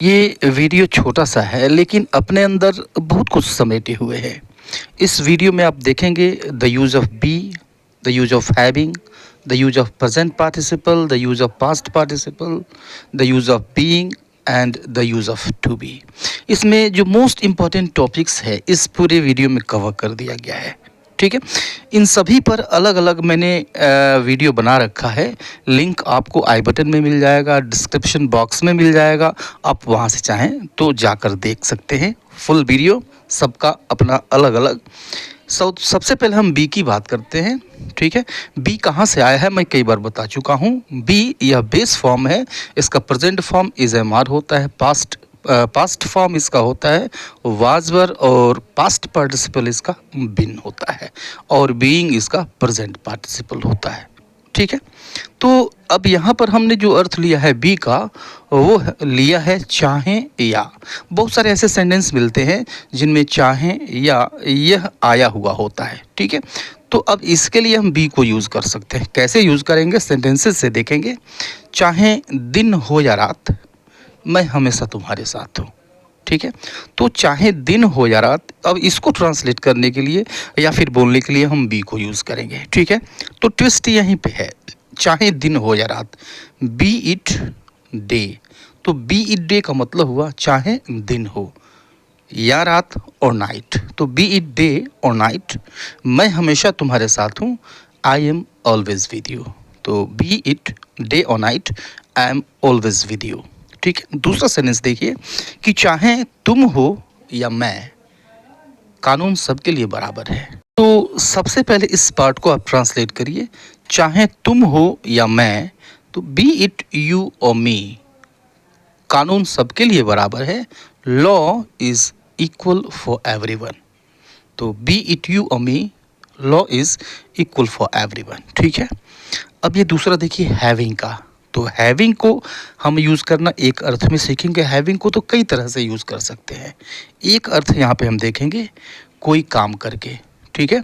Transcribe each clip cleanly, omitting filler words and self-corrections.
ये वीडियो छोटा-सा है लेकिन अपने अंदर बहुत कुछ समेटे हुए है। इस वीडियो में आप देखेंगे the use of be, the use of having, the use of present participle, the use of past participle, the use of being and the use of to be. इसमें जो मोस्ट इम्पोर्टेंट टॉपिक्स है इस पूरे video में cover कर दिया गया है। ठीक है? इन सभी पर अलग-अलग मैंने वीडियो बना रखा है। लिंक आपको आई बटन में मिल जाएगा, डिस्क्रिप्शन बॉक्स में मिल जाएगा। आप वहाँ से चाहें तो जाकर देख सकते हैं फुल वीडियो, सबका अपना अलग-अलग। सबसे पहले हम बी की बात करते हैं। ठीक है? बी कहाँ से आया है मैं कई बार बता चुका हूँ। बी यह बेस फॉर्म है, इसका present form is am are होता है, पास्ट फॉर्म इसका होता है वाज वर, और पास्ट पार्टिसिपल इसका बिन होता है, और बीइंग इसका प्रेजेंट पार्टिसिपल होता है। ठीक है? तो अब यहाँ पर हमने जो अर्थ लिया है बी का, वो लिया है चाहे या। बहुत सारे ऐसे सेंटेंस मिलते हैं जिनमें चाहे या यह आया हुआ होता है। ठीक है? तो अब इसके लिए हम बी को यूज़ कर सकते हैं। कैसे यूज़ करेंगे? सेंटेंसेस से देखेंगे। चाहे दिन हो या रात, मैं हमेशा तुम्हारे साथ हूँ। ठीक है? तो चाहे दिन हो या रात, अब इसको ट्रांसलेट करने के लिए या फिर बोलने के लिए हम बी को यूज़ करेंगे। ठीक है? तो ट्विस्ट यहीं पे है। चाहे दिन हो या रात, बी इट डे। तो बी इट डे का मतलब हुआ चाहे दिन हो या रात और नाइट। तो बी इट डे और नाइट, मैं हमेशा तुम्हारे साथ हूँ। I am always with you. तो बी इट डे और night, I am always with you. ठीक है? दूसरा सेंटेंस देखिए कि चाहे तुम हो या मैं, कानून सबके लिए बराबर है। तो सबसे पहले इस पार्ट को आप ट्रांसलेट करिए। चाहे तुम हो या मैं, तो बी इट यू और मी, कानून सबके लिए बराबर है। Law is equal for everyone. तो बी इट यू और me, law is equal for everyone. ठीक है? अब ये दूसरा देखिए हैविंग का। तो हैविंग को हम यूज़ करना एक अर्थ में सीखेंगे। हैविंग को तो कई तरह से यूज़ कर सकते हैं। एक अर्थ यहाँ पे हम देखेंगे कोई काम करके। ठीक है?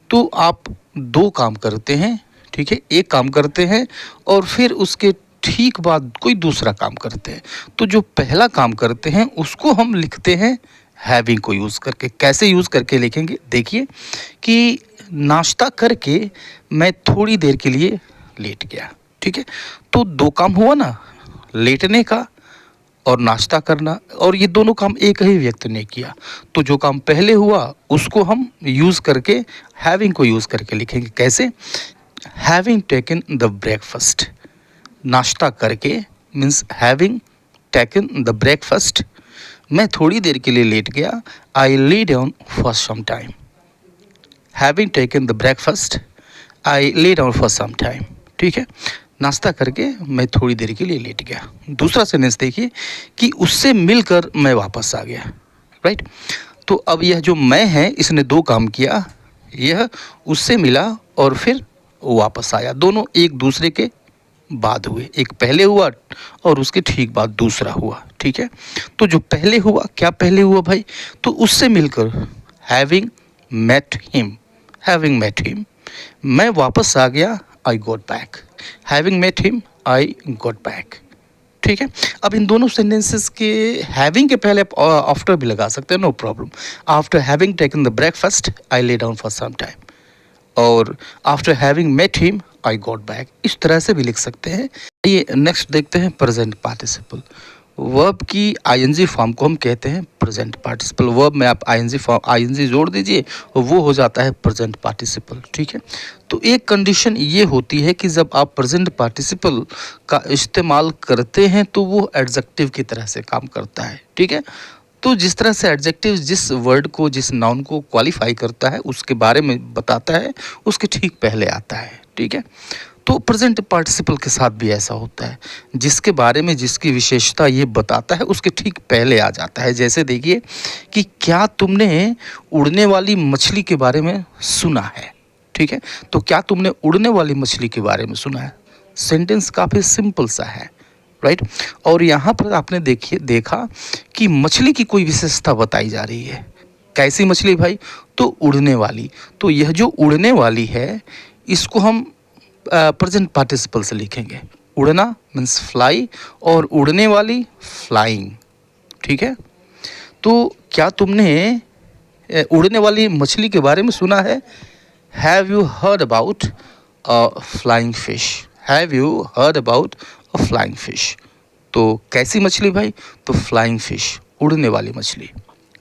तो आप दो काम करते हैं। ठीक है? एक काम करते हैं और फिर उसके ठीक बाद कोई दूसरा काम करते हैं। तो जो पहला काम करते हैं उसको हम लिखते हैं हैविंग को यूज़ करके। कैसे यूज़ करके लिखेंगे? देखिए कि नाश्ता करके मैं थोड़ी देर के लिए लेट गया। ठीक है? तो दो काम हुआ ना, लेटने का और नाश्ता करना, और ये दोनों काम एक ही व्यक्ति ने किया। तो जो काम पहले हुआ उसको हम यूज़ करके हैविंग को यूज़ करके लिखेंगे। कैसे? Having taken the breakfast. नाश्ता करके means having taken the breakfast, मैं थोड़ी देर के लिए लेट गया। I lay down for some time. Having taken the breakfast, I lay down for some time. ठीक है? नाश्ता करके मैं थोड़ी देर के लिए लेट गया। दूसरा सेंटेंस देखिए कि उससे मिलकर मैं वापस आ गया। राइट? तो अब यह जो मैं है इसने दो काम किया, यह उससे मिला और फिर वापस आया। दोनों एक दूसरे के बाद हुए। एक पहले हुआ और उसके ठीक बाद दूसरा हुआ। ठीक है? तो जो पहले हुआ, क्या पहले हुआ भाई? तो उससे मिलकर having met him, having met him, मैं वापस आ गया। I got back. Having met him, I got back. ठीक है? अब इन दोनों सेंटेंसेस के हैविंग के पहले आप आफ्टर भी लगा सकते हैं, no problem. After having taken the breakfast, I lay down for some time, और after having met him, I got back. इस तरह से भी लिख सकते हैं। ये नेक्स्ट देखते हैं प्रेजेंट पार्टिसिपल। वर्ब की आईएनजी फॉर्म को हम कहते हैं प्रेजेंट पार्टिसिपल। वर्ब में आप आईएनजी जोड़ दीजिए और वो हो जाता है प्रेजेंट पार्टिसिपल। ठीक है? तो एक कंडीशन ये होती है कि जब आप प्रेजेंट पार्टिसिपल का इस्तेमाल करते हैं तो वो एडजेक्टिव की तरह से काम करता है। ठीक है? तो जिस तरह से एडजेक्टिव जिस वर्ड को, जिस नाउन को क्वालिफाई करता है, उसके बारे में बताता है, उसके ठीक पहले आता है। ठीक है? तो प्रेजेंट पार्टिसिपल के साथ भी ऐसा होता है, जिसके बारे में जिसकी विशेषता ये बताता है उसके ठीक पहले आ जाता है। जैसे देखिए कि क्या तुमने उड़ने वाली मछली के बारे में सुना है? ठीक है? तो क्या तुमने उड़ने वाली मछली के बारे में सुना है? सेंटेंस काफ़ी सिंपल सा है। राइट? और यहाँ पर आपने देखा कि मछली की कोई विशेषता बताई जा रही है। कैसी मछली भाई? तो उड़ने वाली। तो यह जो उड़ने वाली है इसको हम प्रेजेंट पार्टिसिपल से लिखेंगे। उड़ना मीन्स फ्लाई और उड़ने वाली फ्लाइंग। ठीक है। तो क्या तुमने उड़ने वाली मछली के बारे में सुना है? Have you heard about a flying fish? Have you heard about a flying fish? तो कैसी मछली भाई? तो फ्लाइंग फिश, उड़ने वाली मछली,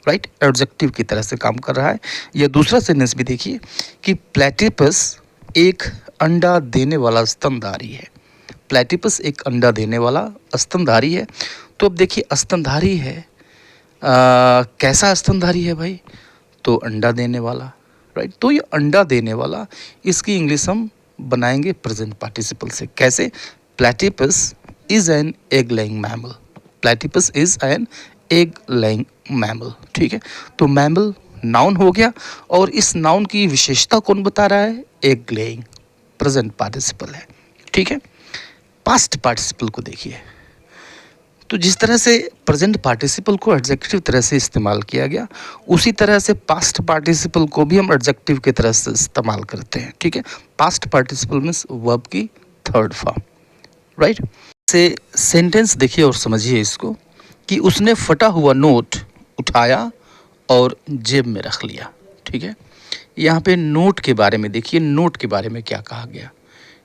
राइट। एडजेक्टिव की तरह से काम कर रहा है। यह दूसरा सेंटेंस भी देखिए कि प्लेटिपस एक अंडा देने वाला स्तनधारी है। प्लेटिपस एक अंडा देने वाला स्तनधारी है। तो अब देखिए स्तनधारी है, कैसा स्तनधारी है भाई? तो अंडा देने वाला, राइट। तो ये अंडा देने वाला, इसकी इंग्लिश हम बनाएंगे प्रेजेंट पार्टिसिपल से। कैसे? Platypus is an egg laying mammal. Platypus is an egg laying mammal, ठीक है। तो मैमल नाउन हो गया, और इस नाउन की विशेषता कौन बता रहा है? एग लेइंग, प्रेजेंट पार्टिसिपल है, ठीक है। पास्ट पार्टिसिपल को देखिए, तो जिस तरह से प्रेजेंट पार्टिसिपल को एडजेक्टिव तरह से इस्तेमाल किया गया, उसी तरह से पास्ट पार्टिसिपल को भी हम एडजेक्टिव की तरह से इस्तेमाल करते हैं, ठीक है। पास्ट पार्टिसिपल मीन्स वर्ब की थर्ड फॉर्म, राइट। से सेंटेंस देखिए और समझिए इसको कि उसने फटा हुआ नोट उठाया और जेब में रख लिया, ठीक है। यहाँ पे नोट के बारे में देखिए, नोट के बारे में क्या कहा गया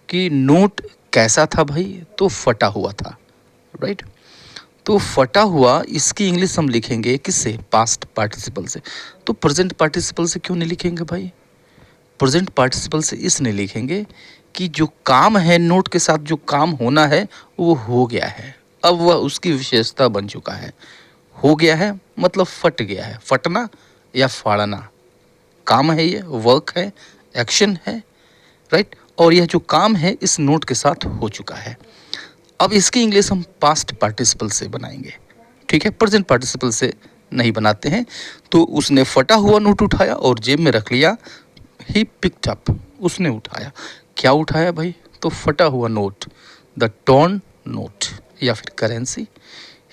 कि नोट कैसा था भाई? तो फटा हुआ था, राइट। तो फटा हुआ, इसकी इंग्लिश हम लिखेंगे किससे? पास्ट पार्टिसिपल से। तो प्रेजेंट पार्टिसिपल से क्यों नहीं लिखेंगे भाई? प्रेजेंट पार्टिसिपल से इसलिए लिखेंगे कि जो काम है, नोट के साथ जो काम होना है वो हो गया है, अब वह उसकी विशेषता बन चुका है। हो गया है मतलब फट गया है, फटना या फाड़ना, काम है, ये वर्क है, एक्शन है, राइट। और यह जो काम है इस नोट के साथ हो चुका है। अब इसकी इंग्लिश हम पास्ट पार्टिसिपल से बनाएंगे, ठीक है, प्रेजेंट पार्टिसिपल से नहीं बनाते हैं। तो उसने फटा हुआ नोट उठाया और जेब में रख लिया। ही पिक्ड अप, उसने उठाया, क्या उठाया भाई? तो फटा हुआ नोट, द टॉर्न नोट या फिर currency.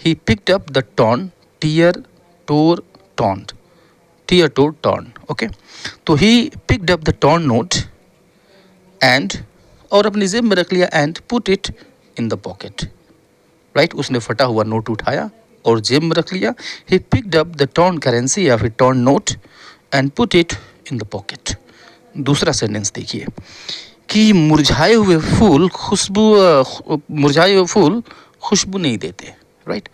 He picked up the torn, tear tore torn, tear tore torn, okay. तो he picked up the torn note and, और अपनी जेब में रख लिया, and put it in the pocket, right. उसने फटा हुआ नोट उठाया और जेब में रख लिया। ही picked up the torn currency या फिर torn note and put it in the pocket. दूसरा सेंटेंस देखिए कि मुरझाए हुए फूल खुशबू नहीं देते, राइट।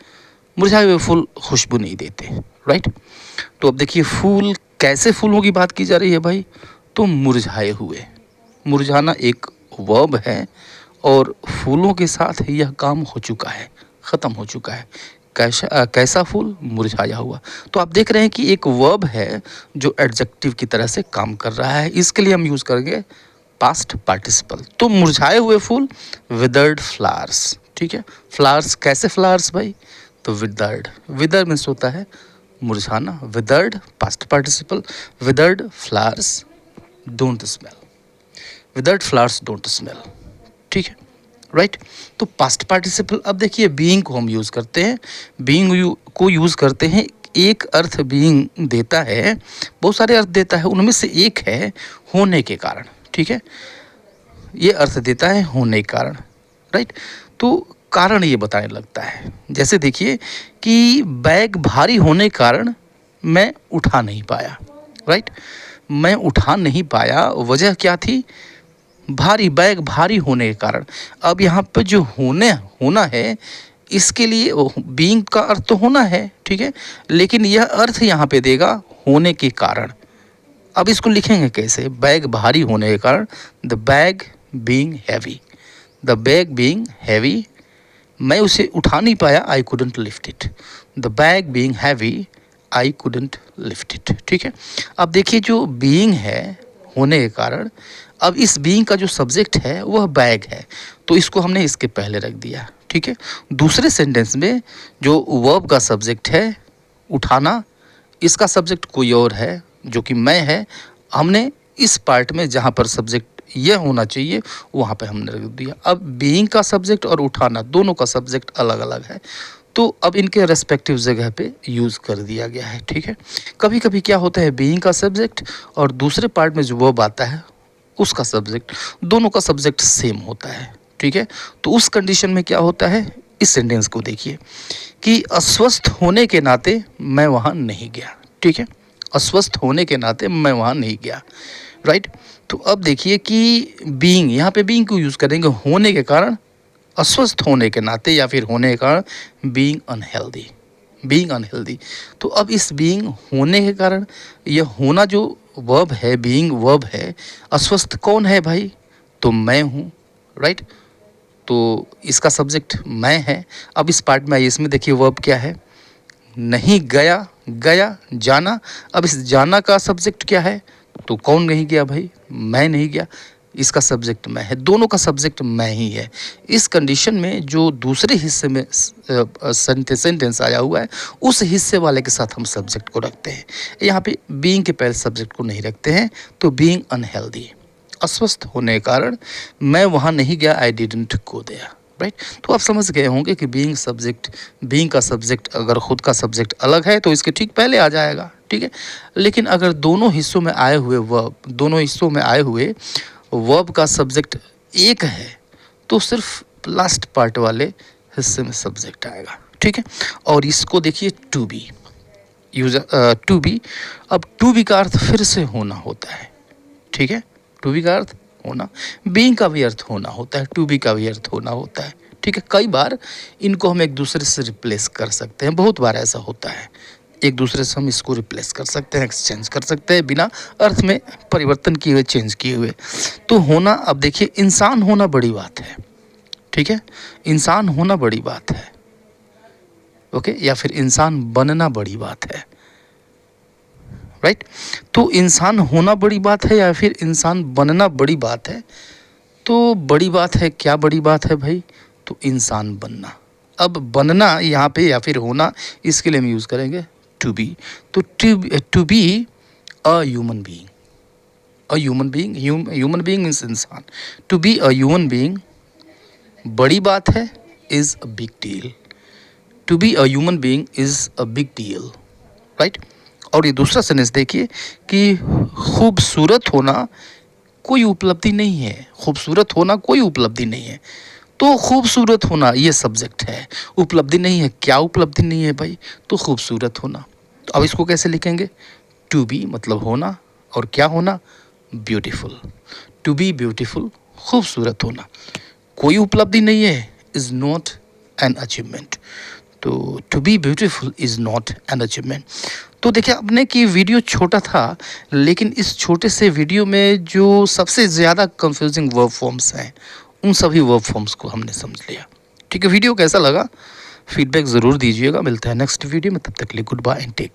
मुरझाए हुए फूल खुशबू नहीं देते, राइट। तो अब देखिए फूल, कैसे फूलों की बात की जा रही है भाई? तो मुरझाए हुए, मुरझाना एक वर्ब है और फूलों के साथ यह काम हो चुका है, ख़त्म हो चुका है। कैसा फूल? मुरझाया हुआ। तो आप देख रहे हैं कि एक वर्ब है जो एडजेक्टिव की तरह से काम कर रहा है। इसके लिए हम यूज़ करेंगे पास्ट पार्टिसिपल। तो मुरझाए हुए फूल, विदर्ड फ्लावर्स, ठीक है। फ्लावर्स, कैसे फ्लावर्स भाई? तो विदर्ड, विदर मीन्स होता है मुरझाना, withered past participle. Withered flowers don't smell, withered flowers don't smell, ठीक है, राइट। तो पास्ट पार्टिसिपल, अब देखिए बीइंग को हम यूज़ करते हैं, बीइंग को यूज़ करते हैं। एक अर्थ बीइंग देता है, बहुत सारे अर्थ देता है, उनमें से एक है होने के कारण, ठीक है। ये अर्थ देता है होने के कारण, राइट। तो कारण ये बताने लगता है, जैसे देखिए कि बैग भारी होने के कारण मैं उठा नहीं पाया, राइट। मैं उठा नहीं पाया, वजह क्या थी? भारी, बैग भारी होने के कारण। अब यहाँ पे जो होना है, इसके लिए बीइंग का अर्थ तो होना है, ठीक है, लेकिन यह अर्थ यहाँ पे देगा होने के कारण। अब इसको लिखेंगे कैसे? बैग भारी होने के कारण, the bag being heavy, the bag being heavy, मैं उसे उठा नहीं पाया, I couldn't lift it, the bag being heavy, I couldn't lift it, ठीक है। अब देखिए जो बीइंग है होने के कारण, अब इस बीइंग का जो सब्जेक्ट है वह बैग है, तो इसको हमने इसके पहले रख दिया, ठीक है। दूसरे सेंटेंस में जो वर्ब का सब्जेक्ट है उठाना, इसका सब्जेक्ट कोई और है जो कि मैं है, हमने इस पार्ट में जहाँ पर सब्जेक्ट यह होना चाहिए वहाँ पे हमने रख दिया। अब बीइंग का सब्जेक्ट और उठाना दोनों का सब्जेक्ट अलग अलग है, तो अब इनके रेस्पेक्टिव जगह पे यूज़ कर दिया गया है, ठीक है। कभी कभी क्या होता है, बीइंग का सब्जेक्ट और दूसरे पार्ट में जो वर्ब आता है उसका सब्जेक्ट, दोनों का सब्जेक्ट सेम होता है, ठीक है। तो उस कंडीशन में क्या होता है, इस सेंटेंस को देखिए कि अस्वस्थ होने के नाते मैं वहाँ नहीं गया, ठीक है, अस्वस्थ होने के नाते मैं वहाँ नहीं गया, राइट। तो अब देखिए कि बीइंग, यहाँ पे बीइंग को यूज़ करेंगे होने के कारण, अस्वस्थ होने के नाते या फिर होने के कारण बीइंग अनहेल्दी, बीइंग अनहेल्दी। तो अब इस बीइंग होने के कारण, यह होना जो वर्ब है, बीइंग वर्ब है, अस्वस्थ कौन है भाई? तो मैं हूँ, राइट। तो इसका सब्जेक्ट मैं है। अब इस पार्ट में आइए, इसमें देखिए वर्ब क्या है, नहीं गया, गया, जाना। अब इस जाना का सब्जेक्ट क्या है? तो कौन नहीं गया भाई? मैं नहीं गया, इसका सब्जेक्ट मैं है, दोनों का सब्जेक्ट मैं ही है। इस कंडीशन में जो दूसरे हिस्से में सेंटेंस आया हुआ है, उस हिस्से वाले के साथ हम सब्जेक्ट को रखते हैं। यहाँ पे बीइंग के पहले सब्जेक्ट को नहीं रखते हैं। तो बीइंग अनहेल्दी, अस्वस्थ होने के कारण मैं वहाँ नहीं गया, I didn't go there, right. तो आप समझ गए होंगे कि बीइंग सब्जेक्ट, बीइंग का सब्जेक्ट अगर खुद का सब्जेक्ट अलग है तो इसके ठीक पहले आ जाएगा, ठीक है। लेकिन अगर दोनों हिस्सों में आए हुए वर्ब, दोनों हिस्सों में आए हुए वर्ब का सब्जेक्ट एक है तो सिर्फ लास्ट पार्ट वाले हिस्से में सब्जेक्ट आएगा, ठीक है। और इसको देखिए to be, use to be. अब टू बी का अर्थ फिर से होना होता है, ठीक है, टू बी का अर्थ होना, बीइंग का भी अर्थ होना होता है, टू बी का भी अर्थ होना होता है, ठीक है। कई बार इनको हम एक दूसरे से रिप्लेस कर सकते हैं, बहुत बार ऐसा होता है, एक दूसरे से हम इसको रिप्लेस कर सकते हैं, एक्सचेंज कर सकते हैं, बिना अर्थ में परिवर्तन किए हुए, चेंज किए हुए। तो होना, अब देखिए इंसान होना बड़ी बात है, ठीक है, इंसान होना बड़ी बात है, ओके, या फिर इंसान बनना बड़ी बात है, राइट। तो इंसान होना बड़ी बात है या फिर इंसान बनना बड़ी बात है? तो बड़ी बात है, क्या बड़ी बात है भाई? तो इंसान बनना। अब बनना यहाँ पे या फिर होना, इसके लिए हम यूज़ करेंगे टू बी। तो to be a human being, a human being, human being means इंसान। To be a human being बड़ी बात है, is a big deal. To be a human being is a big deal, right. और ये दूसरा sentence देखिए कि खूबसूरत होना कोई उपलब्धि नहीं है, खूबसूरत होना कोई उपलब्धि नहीं है। तो खूबसूरत होना ये सब्जेक्ट है, उपलब्धि नहीं है। क्या उपलब्धि नहीं है भाई? तो खूबसूरत होना। तो अब इसको कैसे लिखेंगे? टू बी मतलब होना, और क्या होना? ब्यूटीफुल। टू बी ब्यूटीफुल, खूबसूरत होना। कोई उपलब्धि नहीं है, इज़ नॉट एन अचीवमेंट। तो to be beautiful is not an achievement. तो देखिए आपने कि वीडियो छोटा था, लेकिन इस छोटे से वीडियो में जो सबसे ज़्यादा कंफ्यूजिंग वर्ब फॉर्म्स हैं, उन सभी वर्ब फॉर्म्स को हमने समझ लिया, ठीक है। वीडियो कैसा लगा? फीडबैक ज़रूर दीजिएगा। मिलता है नेक्स्ट वीडियो में, तब तक के लिए goodbye and take care.